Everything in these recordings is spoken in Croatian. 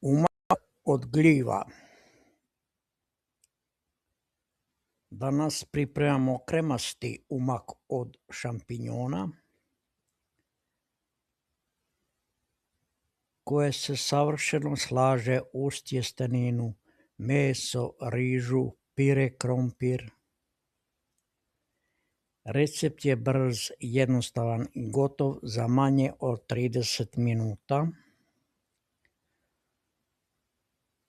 Umak od gljiva. Danas pripremamo kremasti umak od šampinjona koje se savršeno slaže uz tjesteninu, meso, rižu, pire, krompir. Recept je brz, jednostavan i gotov za manje od 30 minuta.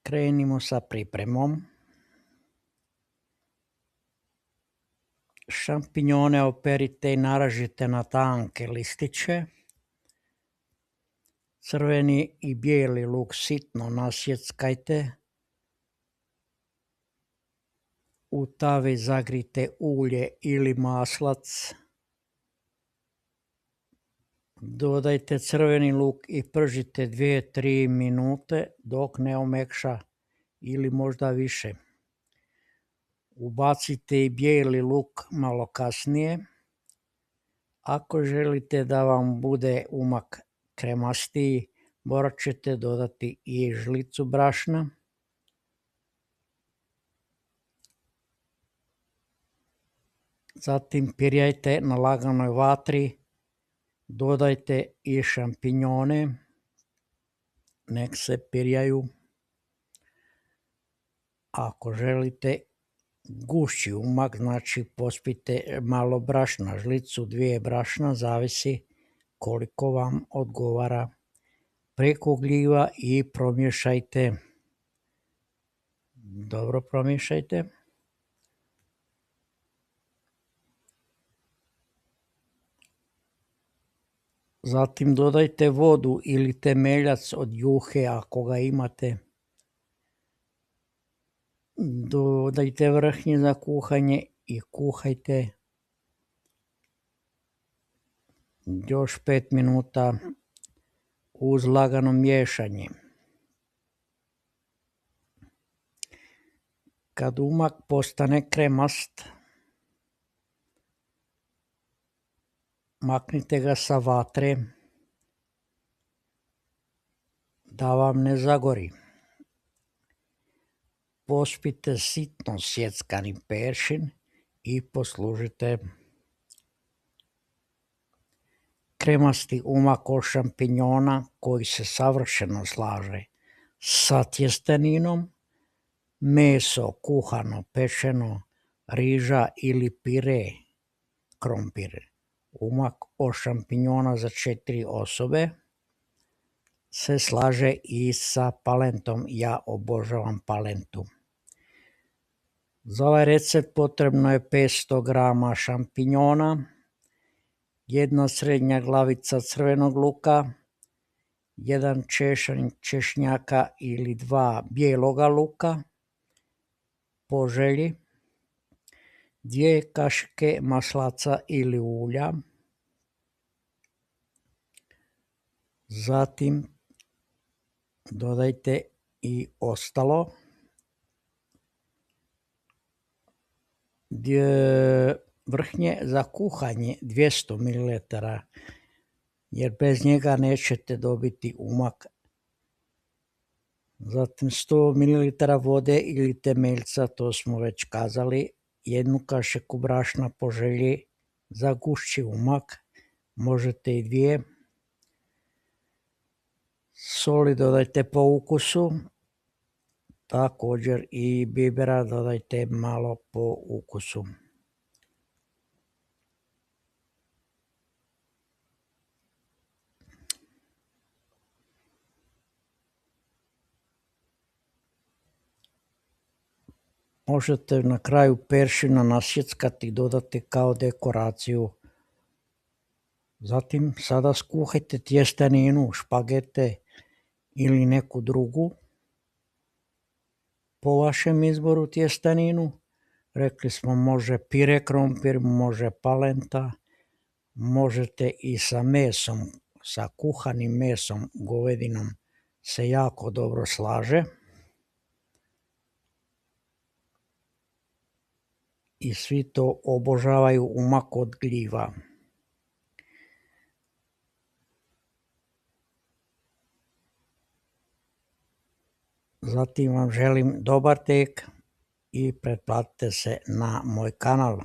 Krenimo sa pripremom. Šampinjone operite i naražite na tanke listiće. Crveni i bijeli luk sitno nasjeckajte. U tavi zagrijte ulje ili maslac. Dodajte crveni luk i pržite 2-3 minute dok ne omekša ili možda više. Ubacite i bijeli luk malo kasnije. Ako želite da vam bude umak kremastiji, morat ćete dodati i žlicu brašna. Zatim pirjajte na laganoj vatri. Dodajte i šampinjone. Nek se pirjaju. Ako želite gušći umak, znači pospite malo brašna, žlicu 2 brašna, zavisi koliko vam odgovara. Preko gljiva i promješajte. Dobro promješajte. Zatim dodajte vodu ili temeljac od juhe ako ga imate. Dodajte vrhnje za kuhanje i kuhajte još 5 minuta uz lagano miješanje. Kad umak postane kremast, maknite ga sa vatre da vam ne zagori. Pospite sitno sjeckani peršin i poslužite. Kremasti umak od šampinjona koji se savršeno slaže sa tjesteninom, meso kuhano, pečeno, riža ili pire, krompir. Umak od šampinjona za 4 osobe se slaže i sa palentom. Ja obožavam palentu. Za ovaj recept potrebno je 500 g šampinjona, 1 srednja glavica crvenog luka, 1 češanj češnjaka ili 2 bijeloga luka po želji, 2 kašike maslaca ili ulja. Zatim dodajte i ostalo. Vrhnje za kuhanje 200 ml, jer bez njega nećete dobiti umak. Zatim 100 ml vode ili temeljca, to smo već kazali, 1 kašiku brašna po želji za gušći umak, možete i 2. Soli dodajte po ukusu, također i bibera dodajte malo po ukusu. Možete na kraju peršina nasjeckati i dodati kao dekoraciju. Zatim sada skuhajte tjesteninu, špagete ili neku drugu. Po vašem izboru tjesteninu. Rekli smo može pire krompir, može palenta. Možete i sa mesom, sa kuhanim mesom, govedinom se jako dobro slaže. I svi to obožavaju umak od gljiva. Zatim vam želim dobar tek i pretplatite se na moj kanal.